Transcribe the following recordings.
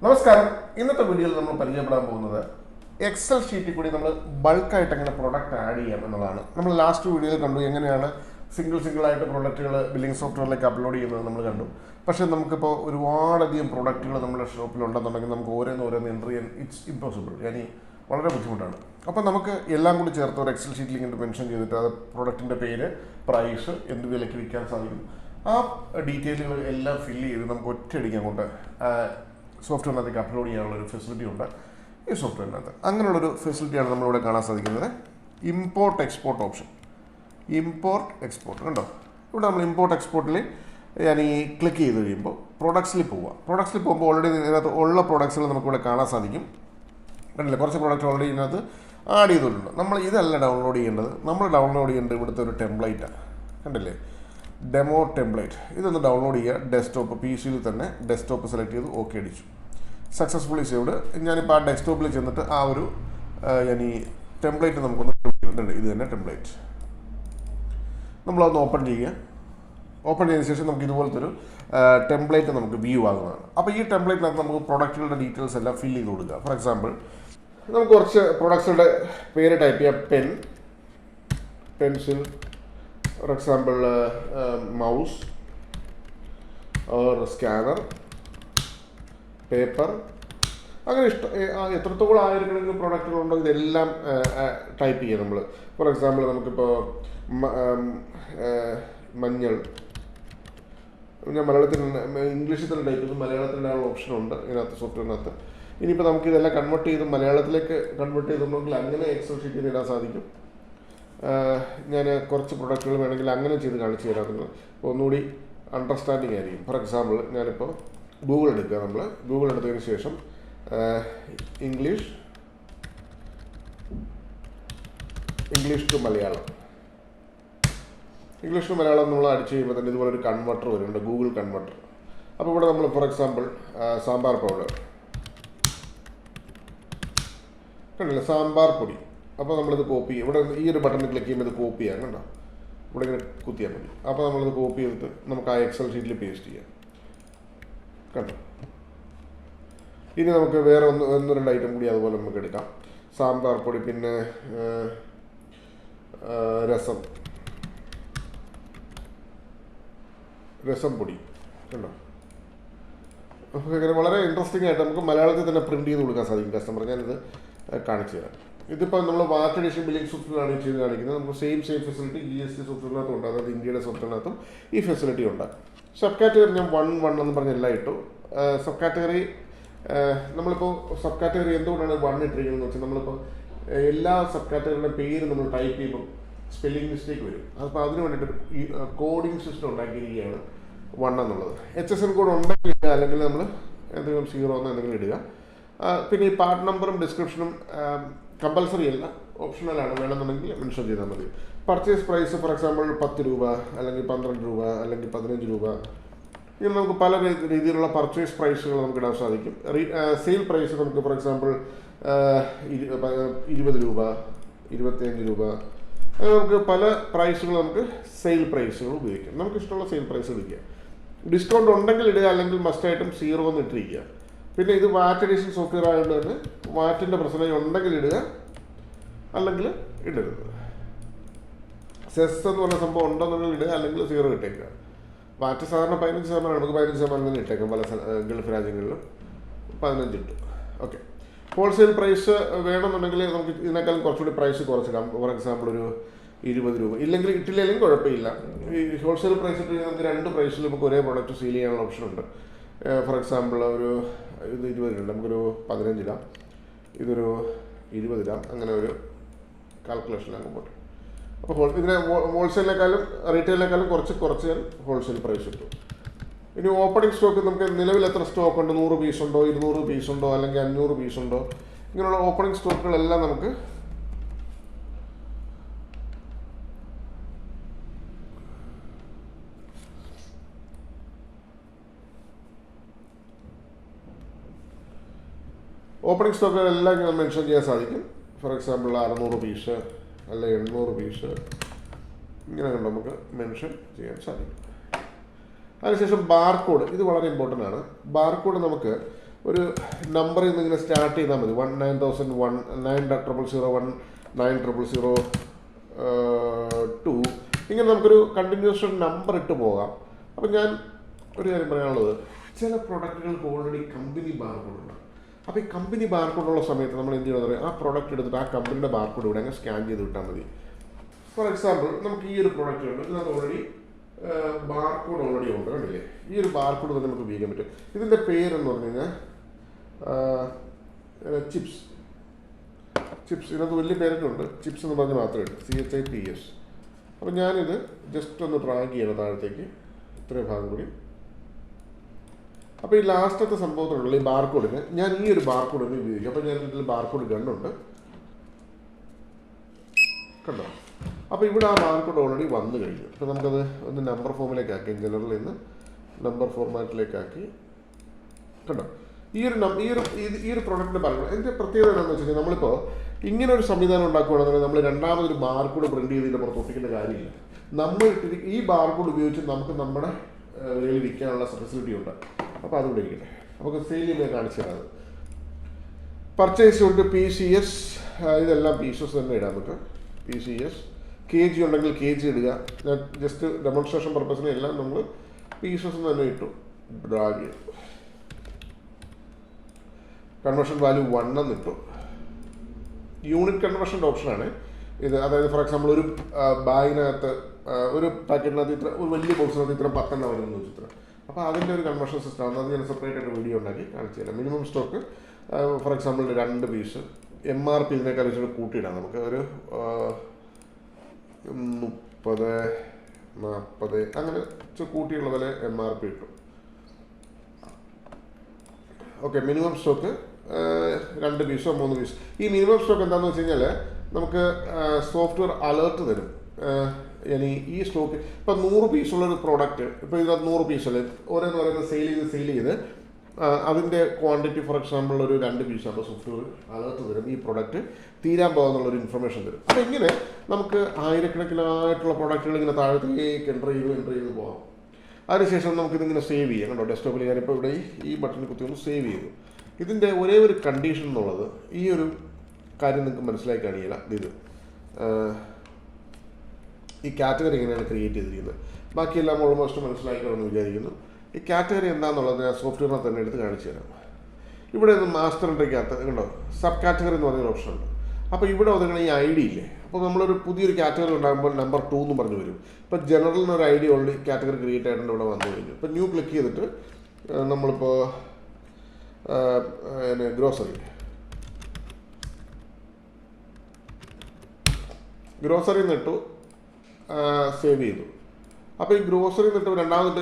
നമസ്കാരം. ഇന്നത്തെ വീഡിയോയിൽ നമ്മൾ പരിചയപ്പെടാൻ പോകുന്നത് എക്സൽ ഷീറ്റിൽ കൂടി നമ്മൾ ബൾക്കായിട്ട് എങ്ങനെ പ്രൊഡക്റ്റ് ആഡ് ചെയ്യാം എന്നുള്ളതാണ്. നമ്മൾ ലാസ്റ്റ് വീഡിയോയിൽ കണ്ടു എങ്ങനെയാണ് സിംഗിൾ ആയിട്ട് പ്രൊഡക്റ്റുകൾ ബില്ലിംഗ് സോഫ്റ്റ്വെയറിലേക്ക് അപ്ലോഡ് ചെയ്യുന്നത് നമ്മൾ കണ്ടു. പക്ഷേ നമുക്കിപ്പോൾ ഒരുപാടധികം പ്രൊഡക്റ്റുകൾ നമ്മുടെ ഷോപ്പിലുണ്ടെന്നുണ്ടെങ്കിൽ നമുക്ക് ഓരോന്ന് എൻ്റർ ചെയ്യാൻ ഇറ്റ്സ് ഇമ്പോസിബിൾ, yani വളരെ ബുദ്ധിമുട്ടാണ്. അപ്പോൾ നമുക്ക് എല്ലാം കൂടി ചേർത്ത് ഒരു എക്സൽ ഷീറ്റിൽ ഇങ്ങനെ മെൻഷൻ ചെയ്തിട്ട് അത് പ്രൊഡക്റ്റിൻ്റെ പേര്, പ്രൈസ്, എന്ത് വിലയ്ക്ക് വിൽക്കാൻ സാധിക്കും, ആ ഡീറ്റെയിലുകൾ എല്ലാം ഫില്ല് ചെയ്ത് നമുക്ക് ഒറ്റയടിക്കാൻ കൊണ്ട് സോഫ്റ്റ്വെയറിനകത്തേക്ക് അപ്ലോഡ് ചെയ്യാനുള്ളൊരു ഫെസിലിറ്റി ഉണ്ട് ഈ സോഫ്റ്റ്വെയറിനകത്ത്. അങ്ങനെയുള്ളൊരു ഫെസിലിറ്റിയാണ് നമ്മളിവിടെ കാണാൻ സാധിക്കുന്നത്. Import export option, import export കണ്ടോ. ഇവിടെ നമ്മൾ ഇമ്പോർട്ട് എക്സ്പോർട്ടിൽ ഞാൻ ഈ ക്ലിക്ക് ചെയ്ത് കഴിയുമ്പോൾ പ്രൊഡക്ട്സിൽ പോകുമ്പോൾ ഓൾറെഡി ഇതിനകത്ത് ഉള്ള പ്രൊഡക്ട്സുകൾ നമുക്കിവിടെ കാണാൻ സാധിക്കും. കണ്ടില്ലേ, കുറച്ച് പ്രോഡക്റ്റ് ഓൾറെഡി ഇതിനകത്ത് ആഡ് ചെയ്തിട്ടുണ്ട്. നമ്മൾ ഇതല്ല ഡൗൺലോഡ് ചെയ്യേണ്ടത്, നമ്മൾ ഡൗൺലോഡ് ചെയ്യേണ്ടത് ഇവിടുത്തെ ഒരു ടെംപ്ലേറ്റാണ്. കണ്ടില്ലേ, ഡെമോ ടെംപ്ലേറ്റ്. ഇതൊന്ന് ഡൗൺലോഡ് ചെയ്യുക. ഡെസ്ക്ടോപ്പ് PC-യിൽ തന്നെ ഡെസ്ക്ടോപ്പ് സെലക്ട് ചെയ്ത് ഓക്കെ അടിച്ചു. Successfully saved. ഞാനിപ്പോൾ ആ ഡെസ്ക്ടോപ്പിൽ ചെന്നിട്ട് ആ ഒരു ഈ ടെംപ്ലേറ്റ് നമുക്കൊന്ന് ചെയ്യുന്നുണ്ട്. ഇത് തന്നെ ടെംപ്ലേറ്റ് നമ്മളതൊന്ന് ഓപ്പൺ ചെയ്യുക. ഓപ്പൺ ചെയ്തതിന് ശേഷം നമുക്ക് ഇതുപോലത്തെ ഒരു ടെംപ്ലേറ്റ് നമുക്ക് വ്യൂ ആകുന്നതാണ്. അപ്പോൾ ഈ ടെംപ്ലേറ്റിനകത്ത് നമുക്ക് പ്രൊഡക്റ്റുകളുടെ ഡീറ്റെയിൽസ് എല്ലാം ഫില്ല് ചെയ്ത് കൊടുക്കുക. ഫോർ എക്സാമ്പിൾ നമുക്ക് കുറച്ച് പ്രൊഡക്ട്സുകളുടെ പേര് ടൈപ്പ് ചെയ്യാം. Pencil, for example mouse or scanner, paper, അങ്ങനെ എത്രത്തോളം ആയിരക്കണക്കിന് പ്രൊഡക്റ്റുകളുണ്ടോ ഇതെല്ലാം ടൈപ്പ് ചെയ്യുക നമ്മൾ. ഫോർ എക്സാമ്പിൾ നമുക്കിപ്പോൾ മഞ്ഞൾ, ഞാൻ മലയാളത്തിൽ ഇംഗ്ലീഷിൽ തന്നെ ടൈപ്പ് ചെയ്ത് മലയാളത്തിലുള്ള ഓപ്ഷനുണ്ട് ഇതിനകത്ത് സോഫ്റ്റ്വെയറിനകത്ത്. ഇനിയിപ്പോൾ നമുക്ക് ഇതെല്ലാം കൺവേർട്ട് ചെയ്ത് മലയാളത്തിലേക്ക് കൺവേർട്ട് ചെയ്തിട്ടുണ്ടെങ്കിൽ അങ്ങനെ എക്സൽ ഷീറ്റിൽ ഇടാൻ സാധിക്കും. ഞാൻ കുറച്ച് പ്രൊഡക്റ്റുകൾ വേണമെങ്കിൽ അങ്ങനെ ചെയ്ത് കാണിച്ചു തരാറുണ്ട്. ഒന്നുകൂടി അണ്ടർസ്റ്റാൻഡിങ് ആയിരിക്കും. ഫോർ എക്സാമ്പിൾ ഞാനിപ്പോൾ ഗൂഗിൾ എടുക്കുക. നമ്മൾ ഗൂഗിൾ എടുത്തതിന് ശേഷം ഇംഗ്ലീഷ് ടു മലയാളം നമ്മൾ അടിച്ച് കഴിയുമ്പോൾ തന്നെ ഇതുപോലെ ഒരു കൺവെർട്ടർ വരുന്നുണ്ട്, ഗൂഗിൾ കൺവെർട്ടർ. അപ്പോൾ ഇവിടെ നമ്മൾ ഫോർ എക്സാമ്പിൾ സാമ്പാർ പൗഡർ കണ്ടില്ല, സാമ്പാർ പൊടി. അപ്പോൾ നമ്മളിത് കോപ്പി ചെയ്യും. ഇവിടെ ഈ ഒരു ബട്ടണിൽ ക്ലിക്ക് ചെയ്യുമ്പോൾ ഇത് കോപ്പി ചെയ്യാം. കണ്ടോ, ഇവിടെ ഇങ്ങനെ കുത്തിയാൽ മതി. അപ്പോൾ നമ്മളിത് കോപ്പി ചെയ്തിട്ട് നമുക്ക് ആ എക്സൽ ഷീറ്റിൽ പേസ്റ്റ് ചെയ്യാം. കണ്ടോ. ഇനി നമുക്ക് വേറെ ഒന്ന് രണ്ട് ഐറ്റം കൂടി അതുപോലെ നമുക്ക് എടുക്കാം. സാമ്പാർ പൊടി, പിന്നെ രസം പൊടി കണ്ടോ. അങ്ങനെ വളരെ ഇൻട്രസ്റ്റിംഗ് ആയിട്ട് നമുക്ക് മലയാളത്തിൽ തന്നെ പ്രിൻറ്റ് ചെയ്ത് കൊടുക്കാൻ സാധിക്കും കസ്റ്റമർ. ഞാനിത് കാണിച്ചു തരാം. ഇതിപ്പോൾ നമ്മൾ വാച്ച് എഡിഷൻ ബില്ലിംഗ് സോഫ്റ്റ്വെയറാണ് ചെയ്ത് കാണിക്കുന്നത്. നമുക്ക് സെയിം ഫെസിലിറ്റി GST സോഫ്റ്റ്വെയറിനകത്തും ഉണ്ട്, അതായത് ഇന്ത്യയുടെ സോഫ്റ്റ്വെയറിനകത്തും ഈ ഫെസിലിറ്റി ഉണ്ട്. സബ് കാറ്റഗറി ഞാൻ 1 എന്ന് പറഞ്ഞ് എല്ലാം ഇട്ടു. സബ് കാറ്റഗറി നമ്മളിപ്പോൾ സബ് കാറ്റഗറി എന്തുകൊണ്ടാണ് 1 ഇട്ടിരിക്കുന്നത് വെച്ചാൽ നമ്മളിപ്പോൾ എല്ലാ സബ് കാറ്റഗറിയുടെ പേര് നമ്മൾ ടൈപ്പ് ചെയ്യുമ്പോൾ സ്പെല്ലിംഗ് മിസ്റ്റേക്ക് വരും. അപ്പോൾ അതിന് വേണ്ടിയിട്ട് ഈ കോഡിംഗ് സിസ്റ്റം ഉണ്ടാക്കിയിരിക്കുകയാണ് 1 എന്നുള്ളത്. HSN കോഡ് ഉണ്ടെങ്കിൽ ഇടുക, അല്ലെങ്കിൽ നമ്മൾ എന്തെങ്കിലും 0 എന്തെങ്കിലും ഇടുക. പിന്നെ ഈ പാർട്ട് നമ്പറും ഡിസ്ക്രിപ്ഷനും കമ്പൽസറി അല്ല, ഓപ്ഷണലാണ്. വേണമെന്നുണ്ടെങ്കിൽ മെൻഷൻ ചെയ്താൽ മതി. പർച്ചേസ് പ്രൈസ് ഫോർ എക്സാമ്പിൾ 10 രൂപ, അല്ലെങ്കിൽ 12 രൂപ, അല്ലെങ്കിൽ 15 രൂപ. ഇങ്ങനെ നമുക്ക് പല രീതിയിലുള്ള പർച്ചേസ് പ്രൈസുകൾ നമുക്ക് ഇടാൻ സാധിക്കും. സെയിൽ പ്രൈസ് നമുക്ക് ഫോർ എക്സാമ്പിൾ 20 രൂപ, 25 രൂപ, അങ്ങനെ നമുക്ക് പല പ്രൈസുകൾ നമുക്ക് സെയിൽ പ്രൈസുകൾ ഉപയോഗിക്കാം. നമുക്ക് ഇഷ്ടമുള്ള സെയിൽ പ്രൈസ് ഇടിക്കുക. ഡിസ്കൗണ്ട് ഉണ്ടെങ്കിൽ ഇടുക, അല്ലെങ്കിൽ മസ്റ്റായിട്ടും 0 എന്ന് ഇട്ടിരിക്കുക. പിന്നെ ഇത് വാറ്റ് എഡിഷൻ സോഫ്റ്റ്വെയർ ആയതുകൊണ്ട് തന്നെ വാറ്റിൻ്റെ പ്രശ്നം ഉണ്ടെങ്കിൽ ഇടുക, അല്ലെങ്കിൽ ഇടരുത്. സെസ് എന്ന് പറഞ്ഞ സംഭവം ഉണ്ടെന്നുണ്ടെങ്കിൽ ഇടുക, അല്ലെങ്കിൽ 0 ഇട്ടേക്കുക. വാറ്റ് സാധാരണ 15%, നമുക്ക് 15% തന്നെ ഇട്ടേക്കാം. പല ഗൾഫ് രാജ്യങ്ങളിലും 15 ഇട്ടു. ഓക്കെ. ഹോൾസെയിൽ പ്രൈസ് വേണമെന്നുണ്ടെങ്കിൽ നമുക്ക് ഇതിനേക്കാളും കുറച്ചുകൂടി പ്രൈസ് കുറച്ചിടാം. ഫോർ എക്സാമ്പിൾ ഒരു 20 രൂപ. ഇല്ലെങ്കിൽ ഇട്ടില്ലെങ്കിലും കുഴപ്പമില്ല. ഈ ഹോൾസെയിൽ പ്രൈസ് ഇട്ട് നമുക്ക് 2 പ്രൈസിൽ നമുക്ക് ഒരേ പ്രോഡക്റ്റ് സീൽ ചെയ്യാനുള്ള ഓപ്ഷൻ ഉണ്ട്. ഫോർ എക്സാമ്പിൾ ഇത് 20 ഉണ്ട്, നമുക്കൊരു 15 ഇടാം, ഇതൊരു 20 ഇടാം, അങ്ങനെ ഒരു കാൽക്കുലേഷനിലാണ് പോട്ടെ. അപ്പോൾ ഇതിനെ ഹോൾസെയിലിനേക്കാളും റീറ്റെയിലിനേക്കാളും കുറച്ച് ഹോൾസെയിൽ പ്രൈസ് കിട്ടും. ഇനി ഓപ്പണിംഗ് സ്റ്റോക്ക് നമുക്ക് നിലവിൽ എത്ര സ്റ്റോക്ക് ഉണ്ട്, 100 പീസ് ഉണ്ടോ, 200 പീസ് ഉണ്ടോ, അല്ലെങ്കിൽ 500 പീസ് ഉണ്ടോ, ഇങ്ങനെയുള്ള ഓപ്പണിംഗ് സ്റ്റോക്കുകളെല്ലാം നമുക്ക് ഓപ്പണിംഗ് സ്റ്റോക്കുകളെല്ലാം ഇങ്ങനെ മെൻഷൻ ചെയ്യാൻ സാധിക്കും. ഫോർ എക്സാമ്പിൾ 600 പീസ്, അല്ലെങ്കിൽ 800 പീസ്, ഇങ്ങനെ നമുക്ക് മെൻഷൻ ചെയ്യാൻ സാധിക്കും. അതിനുശേഷം ബാർകോഡ്, ഇത് വളരെ ഇമ്പോർട്ടൻ്റ് ആണ്. ബാർകോഡ് നമുക്ക് ഒരു നമ്പറിൽ നിന്ന് ഇങ്ങനെ സ്റ്റാർട്ട് ചെയ്താൽ മതി. 19001 9001 9002 ഇങ്ങനെ നമുക്കൊരു കണ്ടിന്യൂസ് നമ്പർ ഇട്ട് പോകാം. അപ്പം ഞാൻ ഒരു കാര്യം പറയാനുള്ളത്, ചില പ്രൊഡക്റ്റുകൾക്ക് ഓൾറെഡി കമ്പനി ബാർകോഡുണ്ട്. അപ്പോൾ ഈ കമ്പനി ബാർകോഡുള്ള സമയത്ത് നമ്മൾ എന്ത് ചെയ്യണമെന്ന് പറയുക, ആ പ്രൊഡക്റ്റ് എടുത്തിട്ട് ആ കമ്പനിയുടെ ബാർകോഡ് ഇവിടെ അങ്ങ് സ്കാൻ ചെയ്ത് വിട്ടാൽ മതി. ഫോർ എക്സാമ്പിൾ നമുക്ക് ഈ ഒരു പ്രൊഡക്റ്റ് ഉണ്ട്, ഇതിനകത്ത് ഓൾറെഡി ബാർകോഡ് ഓൾറെഡി ഉണ്ട്, കണ്ടില്ലേ? ഈ ഒരു ബാർകോഡ് തന്നെ നമുക്ക് ഉപയോഗിക്കാൻ പറ്റും. ഇതിൻ്റെ പേരെന്ന് പറഞ്ഞു കഴിഞ്ഞാൽ ചിപ്സ്. ഇതിനകത്ത് വലിയ പേരൊക്കെ ഉണ്ട്, ചിപ്സ് എന്ന് പറഞ്ഞ് മാത്രമേ ഉള്ളൂ, CHIPS. അപ്പം ഞാനിത് ജസ്റ്റ് ഒന്ന് ഡ്രാഗ് ചെയ്യണം താഴത്തേക്ക്, ഇത്രയും ഭാഗം കൂടി. അപ്പോൾ ഈ ലാസ്റ്റത്തെ സംഭവത്തിലുള്ള ഈ ബാർകോഡിന് ഞാൻ ഈ ഒരു ബാർകോഡ് തന്നെ ഉപയോഗിക്കും. അപ്പോൾ ഞാൻ ഇതിൽ ബാർകോഡ് ഗണ്ണുണ്ട്, കണ്ടോ? അപ്പോൾ ഇവിടെ ആ ബാർകോഡ് ഓൾറെഡി വന്നു കഴിഞ്ഞു. അപ്പോൾ നമുക്കത് ഒന്ന് നമ്പർ ഫോമിലേക്കാക്കി, ജനറലിൽ നിന്ന് നമ്പർ ഫോർമാറ്റിലേക്കാക്കി, കണ്ടോ? ഈ ഒരു പ്രൊഡക്റ്റിൻ്റെ ബാർകോഡ് എൻ്റെ പ്രത്യേകത എന്താണെന്ന് വെച്ച് കഴിഞ്ഞാൽ, നമ്മളിപ്പോൾ ഇങ്ങനെ ഒരു സംവിധാനം ഉണ്ടാക്കുകയാണെന്നുണ്ടെങ്കിൽ നമ്മൾ രണ്ടാമതൊരു ബാർകോഡ് പ്രിൻറ്റ് ചെയ്തതിൻ്റെ പുറത്ത് ഒട്ടിക്കേണ്ട കാര്യമില്ല. നമ്മൾ ഈ ബാർകോഡ് ഉപയോഗിച്ച് നമുക്ക് നമ്മുടെ വിലയിൽ വിൽക്കാനുള്ള ഫെസിലിറ്റി ഉണ്ട്. അപ്പോൾ അതുകൂടെ ഇരിക്കട്ടെ, നമുക്ക് സെയിൽ ചെയ്യാൻ കാണിച്ചു തരാം. പർച്ചേസ് ഉണ്ട്, PCS, ഇതെല്ലാം പീസസ് തന്നെ ഇടാം നമുക്ക്. PCS KG ഉണ്ടെങ്കിൽ KG ഇടുക. ഞാൻ ജസ്റ്റ് ഡെമോൺസ്ട്രേഷൻ പർപ്പസിന് എല്ലാം നമ്മൾ പീസസ് തന്നെ ഇട്ടു, ഡ്രാഗ് ചെയ്തു. കൺവേർഷൻ വാല്യൂ 1 എന്നിട്ടു. യൂണിറ്റ് കൺവേർഷൻ്റെ ഓപ്ഷനാണ് ഇത്. അതായത് ഫോർ എക്സാമ്പിൾ ഒരു ബാഗിനകത്ത് ഒരു പാക്കറ്റിനകത്ത് ഇത്ര, ഒരു വലിയ ബോക്സിനകത്ത് ഇത്ര 10 എണ്ണം വരുന്നു ചിത്രം. അപ്പോൾ അതിൻ്റെ ഒരു കൺവേർഷൻ സിസ്റ്റമാണ്. അത് ഞാൻ സെപ്പറേറ്റ് ആയിട്ട് വീഡിയോ ഉണ്ടാക്കി കാണിച്ചു തരാം. Minimum stock for example 2 piece, MRP ഇതിനേക്കാൾ വെച്ചിട്ട് കൂട്ടിയിടാം. നമുക്ക് ഒരു 30, 40 അങ്ങനെ കൂട്ടിയുള്ള പോലെ MRP ഇട്ടു. ഓക്കെ, മിനിമം സ്റ്റോക്ക് 2 പീസോ 3 പീസ്. ഈ മിനിമം സ്റ്റോക്ക് എന്താണെന്ന് വെച്ച് കഴിഞ്ഞാൽ നമുക്ക് സോഫ്റ്റ്വെയർ അലേർട്ട് തരും. ഇനി ഈ സ്റ്റോക്ക് ഇപ്പം 100 പീസുള്ളൊരു പ്രോഡക്റ്റ്, ഇപ്പോൾ ഇതിനകത്ത് 100 പീസുള്ള ഓരോന്ന് സെയിൽ ചെയ്ത് അതിൻ്റെ ക്വാണ്ടിറ്റി ഫോർ എക്സാമ്പിൾ ഒരു 2 പീസാകുമ്പോൾ സോഫ്റ്റ്വെയർ അലേർട്ട് തരും, ഈ പ്രൊഡക്റ്റ് തീരാൻ പോകുന്നുള്ളൊരു ഇൻഫർമേഷൻ തരും. അപ്പോൾ ഇങ്ങനെ നമുക്ക് ആയിരക്കണക്കിനായിട്ടുള്ള പ്രൊഡക്റ്റുകൾ ഇങ്ങനെ താഴത്തേക്ക് എൻ്റർ ചെയ്ത് പോകാം. അതിനുശേഷം നമുക്കിതിങ്ങനെ സേവ് ചെയ്യാം. കണ്ടോ, ഡെസ്ക്ടോപ്പിൽ ഞാനിപ്പോൾ ഇവിടെ ഈ ബട്ടണിൽ കുത്തി ഒന്ന് സേവ് ചെയ്തു. ഇതിൻ്റെ ഒരേ ഒരു കണ്ടീഷൻ എന്നുള്ളത്, ഈ ഒരു കാര്യം നിങ്ങൾക്ക് മനസ്സിലായി കാണിയില്ല, ഇത് ഈ കാറ്റഗറി എങ്ങനെയാണ് ക്രിയേറ്റ് ചെയ്തിരിക്കുന്നത്. ബാക്കിയെല്ലാം ഓൾമോസ്റ്റ് മനസ്സിലാക്കണമെന്ന് വിചാരിക്കുന്നു. ഈ കാറ്റഗറി എന്താണെന്നുള്ളത് ഞാൻ സോഫ്റ്റ്വെയറിനെ തന്നെ എടുത്ത് കാണിച്ചു തരാം. ഇവിടെ നിന്ന് മാസ്റ്റർ എൻട്രിക്കകത്ത് കണ്ടോ സബ് കാറ്റഗറി എന്ന് പറഞ്ഞൊരു ഓപ്ഷൻ ഉണ്ട്. അപ്പോൾ ഇവിടെ ഒതുങ്ങണ ഈ ID ഇല്ലേ, അപ്പോൾ നമ്മളൊരു പുതിയൊരു കാറ്റഗറി ഉണ്ടാകുമ്പോൾ നമ്പർ 2 എന്ന് പറഞ്ഞു വരും. ഇപ്പോൾ ജനറലിനൊരു ID ഓൾറെഡി കാറ്റഗറി ക്രിയേറ്റ് ആയിട്ടുണ്ട്, ഇവിടെ വന്നു കഴിഞ്ഞു. ഇപ്പോൾ ന്യൂ ക്ലിക്ക് ചെയ്തിട്ട് നമ്മളിപ്പോൾ ഗ്രോസറി നിട്ടു, സേവ് ചെയ്തു. അപ്പോൾ ഈ ഗ്രോസറി നിട്ട് രണ്ടാമത്തെ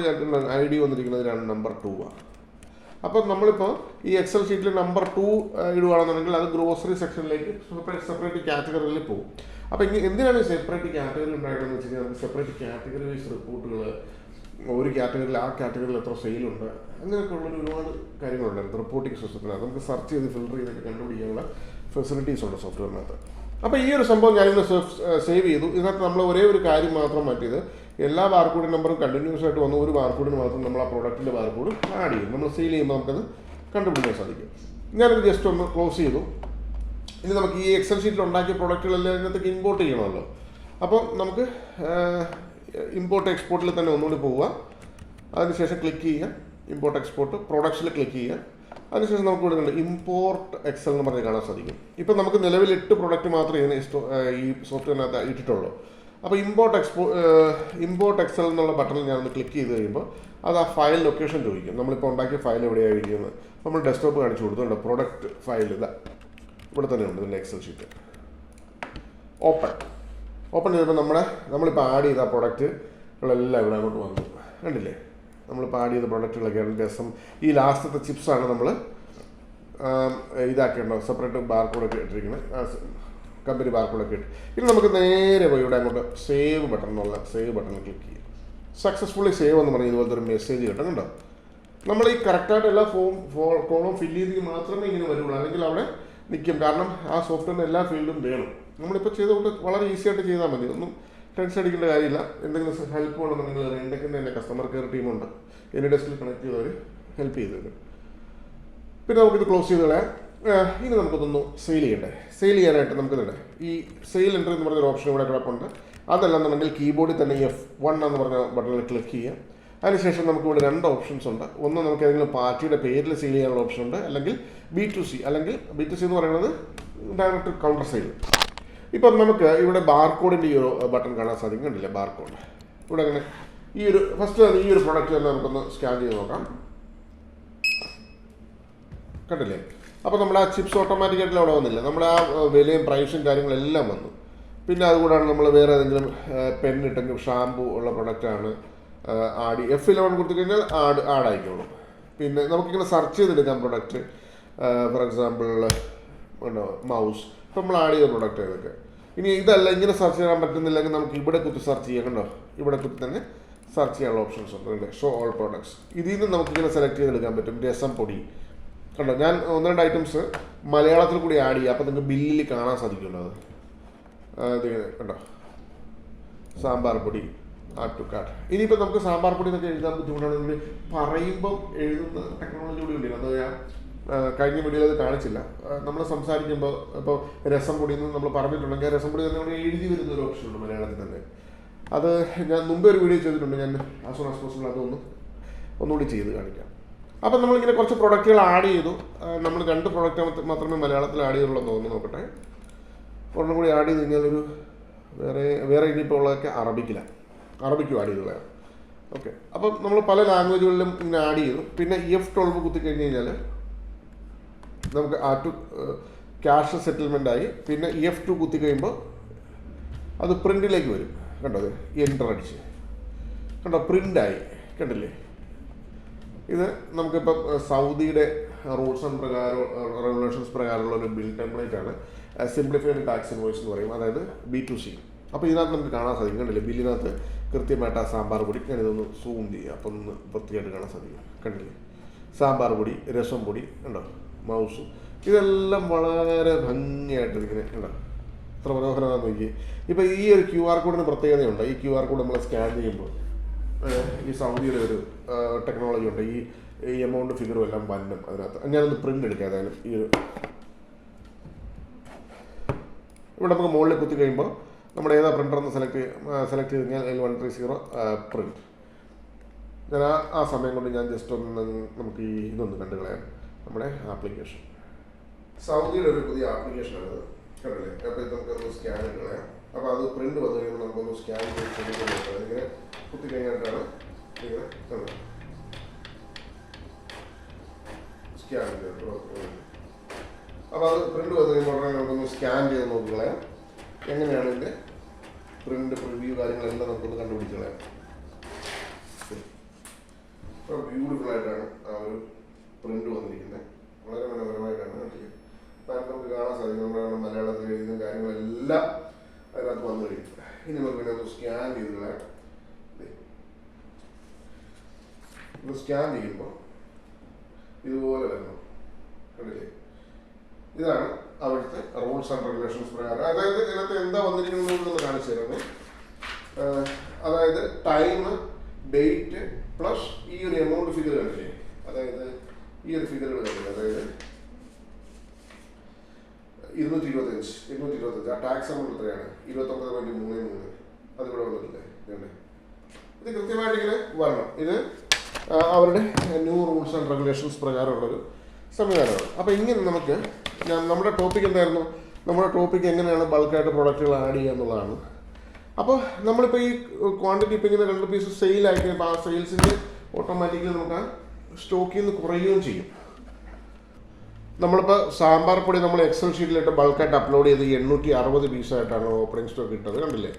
ID വന്നിരിക്കുന്നത് നമ്പർ 2 ആണ്. അപ്പം നമ്മളിപ്പോൾ ഈ എക്സൽ ഷീറ്റിൽ നമ്പർ 2 ഇടുകയാണെന്നുണ്ടെങ്കിൽ അത് ഗ്രോസറി സെക്ഷനിലേക്ക് സെപ്പറേറ്റ് കാറ്റഗറിയിൽ പോകും. അപ്പോൾ എന്തിനാണ് സെപ്പറേറ്റ് കാറ്റഗറി ഉണ്ടായിരുന്നതെന്ന് വെച്ച് കഴിഞ്ഞാൽ നമുക്ക് സെപ്പറേറ്റ് കാറ്റഗറി വൈസ് റിപ്പോർട്ടുകൾ, ഒരു കാറ്റഗറിയിൽ ആ കാറ്റഗറിയിൽ എത്ര സെയിലുണ്ട്, അങ്ങനെയൊക്കെ ഉള്ളൊരു ഒരുപാട് കാര്യങ്ങളുണ്ടായിരുന്നു റിപ്പോർട്ടിംഗ് സിസ്റ്റത്തിനകത്ത്. നമുക്ക് സെർച്ച് ചെയ്ത് ഫിൽറ്റർ ചെയ്തൊക്കെ കണ്ടുപിടിക്കാനുള്ള ഫെസിലിറ്റീസ് ഉണ്ട് സോഫ്റ്റ്വെയറിനകത്ത്. അപ്പോൾ ഈ ഒരു സംഭവം ഞാനിന്ന് സേവ് ചെയ്തു. ഇതിനകത്ത് നമ്മൾ ഒരേ ഒരു കാര്യം മാത്രം മാറ്റിയത്, എല്ലാ ബാർകോഡ് നമ്പറും കണ്ടിന്യൂസ് ആയിട്ട് വന്ന ഒരു ബാർകോഡിന് മാത്രം നമ്മൾ ആ പ്രോഡക്റ്റിൻ്റെ ബാർകോഡ് ആഡ് ചെയ്യും. നമ്മൾ സെയിൽ ചെയ്യുമ്പോൾ നമുക്കത് കണ്ടുപിടിക്കാൻ സാധിക്കും. ഞാനത് ജസ്റ്റ് ഒന്ന് ക്ലോസ് ചെയ്തു. ഇനി നമുക്ക് ഈ എക്സൽ ഷീറ്റിൽ ഉണ്ടാക്കിയ പ്രോഡക്റ്റുകളെല്ലാം ഇതിനകത്തേക്ക് ഇമ്പോർട്ട് ചെയ്യണമല്ലോ. അപ്പോൾ നമുക്ക് ഇമ്പോർട്ട് എക്സ്പോർട്ടിൽ തന്നെ ഒന്നുകൂടി പോവുക. അതിനുശേഷം ക്ലിക്ക് ചെയ്യുക, ഇമ്പോർട്ട് എക്സ്പോർട്ട്, പ്രോഡക്ട്സിൽ ക്ലിക്ക് ചെയ്യുക. അതിനുശേഷം നമുക്ക് ഇവിടെ ഇമ്പോർട്ട് എക്സൽ എന്ന് പറഞ്ഞ് കാണാൻ സാധിക്കും. ഇപ്പം നമുക്ക് നിലവിൽ 8 പ്രോഡക്റ്റ് മാത്രമേ ഇതിന് ഈ സോഫ്റ്റ്വെയറിനകത്ത് ഇട്ടിട്ടുള്ളൂ. അപ്പോൾ ഇമ്പോർട്ട് എക്സൽ എന്നുള്ള ബട്ടണിൽ ഞാനൊന്ന് ക്ലിക്ക് ചെയ്ത് കഴിയുമ്പോൾ അത് ആ ഫയൽ ലൊക്കേഷൻ ചോദിക്കും. നമ്മളിപ്പോൾ ഉണ്ടാക്കിയ ഫയൽ എവിടെയായിരിക്കുന്നത് നമ്മൾ ഡെസ്ക്ടോപ്പ് കാണിച്ചു കൊടുത്തുണ്ട്. പ്രൊഡക്റ്റ് ഫയൽ ഇതാ ഇവിടെ തന്നെ ഉണ്ട്, ഇതിൻ്റെ എക്സൽ ഷീറ്റ്. ഓപ്പൺ ചെയ്തപ്പോൾ നമ്മളിപ്പോൾ ആഡ് ചെയ്ത പ്രൊഡക്റ്റുകളെല്ലാം ഇവിടെ അങ്ങോട്ട് വന്നു, കണ്ടില്ലേ? നമ്മളിപ്പോൾ ആഡ് ചെയ്ത പ്രൊഡക്റ്റുകളൊക്കെയാണ്. രസം ഈ ലാസ്റ്റത്തെ ചിപ്സാണ് നമ്മൾ ഇതാക്കേണ്ടത്, സെപ്പറേറ്റ് ബാർകോഡൊക്കെ ഇട്ടിരിക്കുന്നത്, കമ്പനി ബാർകോഡൊക്കെ ഇട്ട്. ഇനി നമുക്ക് നേരെ പോയി ഇവിടെ അങ്ങോട്ട് സേവ് ബട്ടണിൽ ക്ലിക്ക് ചെയ്യും. സക്സസ്ഫുള്ളി സേവ് എന്ന് പറഞ്ഞ് ഇതുപോലത്തെ ഒരു മെസ്സേജ് കിട്ടും, കണ്ടോ? നമ്മൾ ഈ കറക്റ്റായിട്ട് എല്ലാ കോളും ഫില്ല് ചെയ്തെങ്കിൽ മാത്രമേ ഇങ്ങനെ വരുള്ളൂ, അല്ലെങ്കിൽ അവിടെ നിൽക്കും. കാരണം ആ സോഫ്റ്റ്വെയറിന് എല്ലാ ഫീൽഡും വേണം. നമ്മളിപ്പോൾ ചെയ്തുകൊണ്ട് വളരെ ഈസി ആയിട്ട് ചെയ്താൽ മതി, ഒന്നും ടെൻഷൻ അടിക്കേണ്ട കാര്യമില്ല. എന്തെങ്കിലും ഹെൽപ്പ് വേണമെന്നുണ്ടെങ്കിൽ റെയിൻടെക്കിൻ്റെ തന്നെ കസ്റ്റമർ കെയർ ടീമുണ്ട്, എനി ഡെസ്കിൽ കണക്ട് ചെയ്തവർ ഹെൽപ്പ് ചെയ്തു തരും. പിന്നെ നമുക്കിത് ക്ലോസ് ചെയ്ത് കളയാം. ഇനി നമുക്കൊന്ന് സെയിൽ ചെയ്യണ്ടേ. സെയിൽ ചെയ്യാനായിട്ട് നമുക്കിതുണ്ട് ഈ സെയിൽ എൻട്രി എന്ന് പറഞ്ഞൊരു ഓപ്ഷൻ ഇവിടെ കിടപ്പുണ്ട്. അതല്ലെന്നുണ്ടെങ്കിൽ കീബോർഡിൽ തന്നെ F1 എന്ന് പറഞ്ഞ ബട്ടണിൽ ക്ലിക്ക് ചെയ്യാം. അതിനുശേഷം നമുക്കിവിടെ 2 ഓപ്ഷൻസ് ഉണ്ട്. ഒന്ന് നമുക്ക് ഏതെങ്കിലും പാർട്ടിയുടെ പേരിൽ സെയിൽ ചെയ്യാനുള്ള ഓപ്ഷൻ ഉണ്ട്, അല്ലെങ്കിൽ B2C. അല്ലെങ്കിൽ B2C എന്ന് പറയുന്നത് ഡയറക്റ്റ് കൗണ്ടർ സെയിൽ. ഇപ്പം നമുക്ക് ഇവിടെ ബാർകോഡിൻ്റെ ഈ ഒരു ബട്ടൺ കാണാൻ സാധിക്കും, കണ്ടില്ലേ ബാർകോഡ്. ഇവിടെ അങ്ങനെ ഫസ്റ്റ് ഈ ഒരു പ്രൊഡക്റ്റ് തന്നെ നമുക്കൊന്ന് സ്കാൻ ചെയ്ത് നോക്കാം, കണ്ടില്ലേ. അപ്പോൾ നമ്മുടെ ആ ചിപ്സ് ഓട്ടോമാറ്റിക്കായിട്ട് അവിടെ വന്നില്ല, നമ്മുടെ ആ വിലയും പ്രൈസും കാര്യങ്ങളെല്ലാം വന്നു. പിന്നെ അതുകൂടാണ് നമ്മൾ വേറെ ഏതെങ്കിലും പെന്നിട്ടെങ്കിൽ ഷാമ്പു ഉള്ള പ്രൊഡക്റ്റാണ് F11 കൊടുത്തു കഴിഞ്ഞാൽ ആഡായിക്കോളും. പിന്നെ നമുക്കിങ്ങനെ സെർച്ച് ചെയ്തെടുക്കാം പ്രൊഡക്റ്റ്. ഫോർ എക്സാമ്പിൾ മൗസ്, ഇപ്പം നമ്മൾ ആഡ് ചെയ്ത പ്രൊഡക്റ്റ് ഏതൊക്കെ. ഇനി ഇതല്ല, ഇങ്ങനെ സെർച്ച് ചെയ്യാൻ പറ്റുന്നില്ലെങ്കിൽ നമുക്ക് ഇവിടെ കുത്തി സെർച്ച് ചെയ്യാം, കണ്ടോ. ഇവിടെ കുത്തി തന്നെ സെർച്ച് ചെയ്യാനുള്ള ഓപ്ഷൻസ് ഉണ്ട്, ഷോ ഓൾ പ്രോഡക്ട്സ്. ഇതിൽ നിന്ന് നമുക്കിങ്ങനെ സെലക്ട് ചെയ്തെടുക്കാൻ പറ്റും. രസം പൊടി കണ്ടോ, ഞാൻ 1-2 ഐറ്റംസ് മലയാളത്തിൽ കൂടി ആഡ് ചെയ്യുക, അപ്പോൾ നിങ്ങൾക്ക് ബില്ലിൽ കാണാൻ സാധിക്കുമല്ലോ. അത് കണ്ടോ, സാമ്പാർ പൊടി, ആഡ് ടു കാർട്ട്. ഇനിയിപ്പോൾ നമുക്ക് സാമ്പാർ പൊടി എന്നൊക്കെ എഴുതാൻ ബുദ്ധിമുട്ടാണെങ്കിൽ പറയുമ്പം എഴുതുന്ന ടെക്നോളജി കൂടി ഉണ്ട്. അത് ഞാൻ കഴിഞ്ഞ വീഡിയോയിൽ അത് കാണിച്ചില്ല. നമ്മൾ സംസാരിക്കുമ്പോൾ ഇപ്പോൾ രസം പൊടി എന്ന് നമ്മൾ പറഞ്ഞിട്ടുണ്ടെങ്കിൽ രസം പൊടി തന്നെ ഇവിടെ എഴുതി വരുന്ന ഒരു ഓപ്ഷൻ ഉണ്ട് മലയാളത്തിൽ തന്നെ. അത് ഞാൻ മുമ്പേ ഒരു വീഡിയോ ചെയ്തിട്ടുണ്ട്, ഞാൻ ആസ് സൂൺ ആസ് പോസിബിൾ ഒന്നുകൂടി ചെയ്ത് കാണിക്കാം. അപ്പം നമ്മളിങ്ങനെ കുറച്ച് പ്രൊഡക്റ്റുകൾ ആഡ് ചെയ്തു. നമ്മൾ 2 പ്രൊഡക്റ്റ് മാത്രമേ മലയാളത്തിൽ ആഡ് ചെയ്തുള്ളൂ എന്ന് തോന്നുന്നു. നോക്കട്ടെ, ഒരെണ്ണം കൂടി ആഡ് ചെയ്ത് കഴിഞ്ഞാൽ ഒരു വേറെ ഇനിയിപ്പോൾ ഉള്ളതൊക്കെ അറബിക്കും ആഡ് ചെയ്തു കളയാം. ഓക്കെ, അപ്പം നമ്മൾ പല ലാംഗ്വേജുകളിലും ഇങ്ങനെ ആഡ് ചെയ്തു. പിന്നെ F12 കുത്തി കഴിഞ്ഞ് കഴിഞ്ഞാൽ നമുക്ക് ക്യാഷ് സെറ്റിൽമെൻ്റ് ആയി. പിന്നെ F2 കുത്തി കഴിയുമ്പോൾ അത് പ്രിൻറ്റിലേക്ക് വരും, കണ്ടോ. അത് എൻ്റർ അടിച്ച് കണ്ടോ, പ്രിൻ്റായി, കണ്ടില്ലേ. ഇത് നമുക്കിപ്പം സൗദിയുടെ റൂൾസ് ആൻഡ് റെഗുലേഷൻസ് പ്രകാരമുള്ള ഒരു ബിൽ ടെംപ്ലേറ്റ് ആണ്. സിംപ്ലിഫൈഡ് ടാക്സ് ഇൻവോയ്സ് എന്ന് പറയും, അതായത് B2C. അപ്പോൾ ഇതിനകത്ത് നമുക്ക് കാണാൻ സാധിക്കും, കണ്ടില്ലേ. ബില്ലിനകത്ത് കൃത്യമായിട്ട് ആ സാമ്പാർ പൊടി, ഞാനിതൊന്ന് സൂം ചെയ്യുക, അപ്പം ഒന്ന് വൃത്തിയായിട്ട് കാണാൻ സാധിക്കും, കണ്ടില്ലേ. സാമ്പാർ പൊടി, രസം പൊടി, ഉണ്ടോ, മൗസ്, ഇതെല്ലാം വളരെ ഭംഗിയായിട്ട് ഇങ്ങനെ ഉണ്ടോ, എത്ര മനോഹരമാണെന്ന് നോക്കി. ഇപ്പോൾ ഈ ഒരു QR കോഡിന് പ്രത്യേകതയുണ്ട്. ഈ QR കോഡ് നമ്മൾ സ്കാൻ ചെയ്യുമ്പോൾ ഈ സൗദിയുടെ ഒരു ടെക്നോളജി ഉണ്ട്. ഈ എമൗണ്ട് ഫിഗറും എല്ലാം വന്നും അതിനകത്ത്. ഞാനൊന്ന് പ്രിൻ്റ് എടുക്കാം. ഏതായാലും ഇവിടെ നമുക്ക് മുകളിൽ കുത്തി കഴിയുമ്പോൾ നമ്മുടെ ഏതാ പ്രിൻ്റർ എന്ന് സെലക്ട് ചെയ്ത് കഴിഞ്ഞാൽ L130 പ്രിൻറ്റ്. ഞാൻ ആ സമയം കൊണ്ട് ഞാൻ ജസ്റ്റ് ഒന്ന് നമുക്ക് ഇതൊന്ന് കണ്ടു കളയാം. നമ്മുടെ ആപ്ലിക്കേഷൻ, സൗദിയുടെ ഒരു പുതിയ ആപ്ലിക്കേഷനാണിത്, കണ്ടില്ലേ. അപ്പോൾ ഇത് നമുക്കൊന്ന് സ്കാൻ ചെയ്ത് കളയാം. അപ്പോൾ അത് പ്രിൻ്റ് വന്നു കഴിയുമ്പോൾ നമുക്കൊന്ന് സ്കാൻ ചെയ്ത് ഇങ്ങനെ കുത്തി കഴിഞ്ഞിട്ടാണ് ഇങ്ങനെ സ്കാൻ ചെയ്ത്. അപ്പോൾ അത് പ്രിൻ്റ് വന്നു കഴിയുമ്പോൾ ഉടനെ നമുക്കൊന്ന് സ്കാൻ ചെയ്ത് നോക്കിക്കളയാം. എങ്ങനെയാണ് ഇതിൻ്റെ പ്രിൻ്റ് പ്രിവ്യൂ കാര്യങ്ങളെല്ലാം നമുക്കൊന്ന് കണ്ടുപിടിച്ച് കളയാം. അപ്പോൾ ബ്യൂട്ടിഫുൾ ആയിട്ടാണ് ആ ഒരു പ്രിൻ്റ് വന്നിരിക്കുന്നത്, വളരെ മനോഹരമായിട്ടാണ്. അപ്പോൾ നമുക്ക് കാണാൻ സാധിക്കും നമ്മുടെ മലയാളത്തിൽ എഴുതുന്ന കാര്യങ്ങളെല്ലാം അതിനകത്ത് വന്നു കഴിയും. ഇനി നമുക്ക് പിന്നെ ഒന്ന് സ്കാൻ ചെയ്ത് കളയാം. ഇത് സ്കാൻ ചെയ്യുമ്പോൾ ഇതുപോലെ വരണം, കണ്ടില്ലേ. ഇതാണ് അവിടുത്തെ റൂൾസ് ആൻഡ് റെഗുലേഷൻസ് പ്രകാരം. അതായത് ഇതിനകത്ത് എന്താ വന്നിരിക്കുന്നത് കാണിച്ചു തരുന്നത്. അതായത് ടൈം, ഡേറ്റ് പ്ലസ് ഈ ഒരു എമൗണ്ട് ഫിഗർ കണ്ടില്ലേ. അതായത് ഈ ഒരു ഫിഗറുകൾ കണ്ടില്ലേ, അതായത് 225 ആ ടാക്സ് എമൗണ്ട് എത്രയാണ്, 29.33. അതിവിടെ വന്നിട്ടില്ലേ. ഇത് കൃത്യമായിട്ട് ഇങ്ങനെ വരണം. ഇത് അവരുടെ ന്യൂ റൂൾസ് ആൻഡ് റെഗുലേഷൻസ് പ്രകാരമുള്ളൊരു സംവിധാനമാണ്. അപ്പോൾ ഇങ്ങനെ നമുക്ക് നമ്മുടെ ടോപ്പിക് എന്തായിരുന്നു, നമ്മുടെ ടോപ്പിക് എങ്ങനെയാണ് ബൾക്കായിട്ട് പ്രൊഡക്റ്റുകൾ ആഡ് ചെയ്യുക എന്നുള്ളതാണ്. അപ്പോൾ നമ്മളിപ്പോൾ ഈ ക്വാണ്ടിറ്റി ഇപ്പോൾ ഇങ്ങനെ 2 പീസ് സെയിലായി കഴിയുമ്പോൾ ആ സെയിൽസിൻ്റെ ഓട്ടോമാറ്റിക്കലി നമുക്ക് ആ സ്റ്റോക്കിൽ നിന്ന് കുറയുകയും ചെയ്യും. നമ്മളിപ്പോൾ സാമ്പാർ പൊടി നമ്മൾ എക്സൽ ഷീറ്റിലിട്ട് ബൾക്കായിട്ട് അപ്ലോഡ് ചെയ്ത് 860 പീസായിട്ടാണ് ഓപ്പണിംഗ് സ്റ്റോക്ക് ഇട്ടത്, കണ്ടില്ലേ.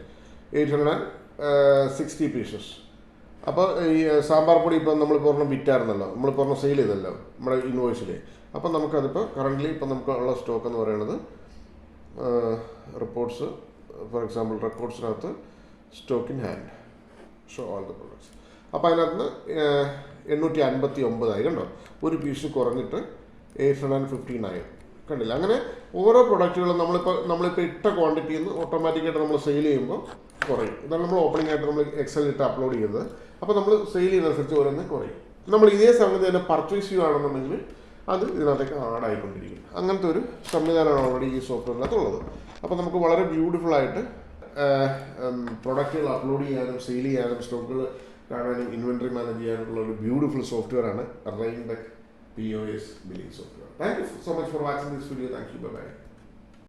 860 പീസസ്. അപ്പോൾ ഈ സാമ്പാർ പൊടി ഇപ്പോൾ നമ്മളിപ്പോൾ ഒരെണ്ണം വിറ്റായിരുന്നല്ലോ, നമ്മളിപ്പോൾ ഒരെണ്ണം സെയിൽ ചെയ്തല്ലോ നമ്മുടെ ഇൻവോയ്സിൽ. അപ്പം നമുക്കതിപ്പോൾ കറൻ്റ്ലി ഇപ്പം നമുക്ക് ഉള്ള സ്റ്റോക്ക് എന്ന് പറയുന്നത് റിപ്പോർട്ട്സ്, ഫോർ എക്സാമ്പിൾ റെക്കോർഡ്സിനകത്ത് stock in hand, show all the products. അപ്പോൾ അതിനകത്ത് 859 കണ്ടോ, ഒരു പീസ് കുറഞ്ഞിട്ട് 859 കണ്ടില്ല. അങ്ങനെ ഓരോ പ്രൊഡക്റ്റുകളും നമ്മളിപ്പോൾ ഇട്ട ക്വാണ്ടിറ്റിയിൽ നിന്ന് ഓട്ടോമാറ്റിക്കായിട്ട് നമ്മൾ സെയിൽ ചെയ്യുമ്പോൾ കുറയും. ഇതാണ് നമ്മൾ ഓപ്പണിംഗ് ആയിട്ട് നമ്മൾ എക്സലിട്ട് അപ്ലോഡ് ചെയ്യുന്നത്. അപ്പോൾ നമ്മൾ സെയിൽ ചെയ്യുന്നതനുസരിച്ച് ഓരോന്ന് കുറയും. നമ്മൾ ഇതേ സംഗതി തന്നെ പർച്ചേസ് ചെയ്യുകയാണെന്നുണ്ടെങ്കിൽ അത് ഇതിനകത്തേക്ക് ആഡായിക്കൊണ്ടിരിക്കും. അങ്ങനത്തെ ഒരു സംവിധാനമാണ് ഓൾറെഡി ഈ സോഫ്റ്റ്വെയറിനകത്തുള്ളത്. അപ്പോൾ നമുക്ക് വളരെ ബ്യൂട്ടിഫുള്ളായിട്ട് പ്രൊഡക്റ്റുകൾ അപ്ലോഡ് ചെയ്യാനും സെയിൽ ചെയ്യാനും സ്റ്റോക്കുകൾ കാണാനും ഇൻവെൻറ്ററി മാനേജ് ചെയ്യാനുള്ള ഒരു ബ്യൂട്ടിഫുൾ സോഫ്റ്റ്വെയറാണ് RAINTECH POS billing software. Thank you so much for watching this video. Thank you. Bye by.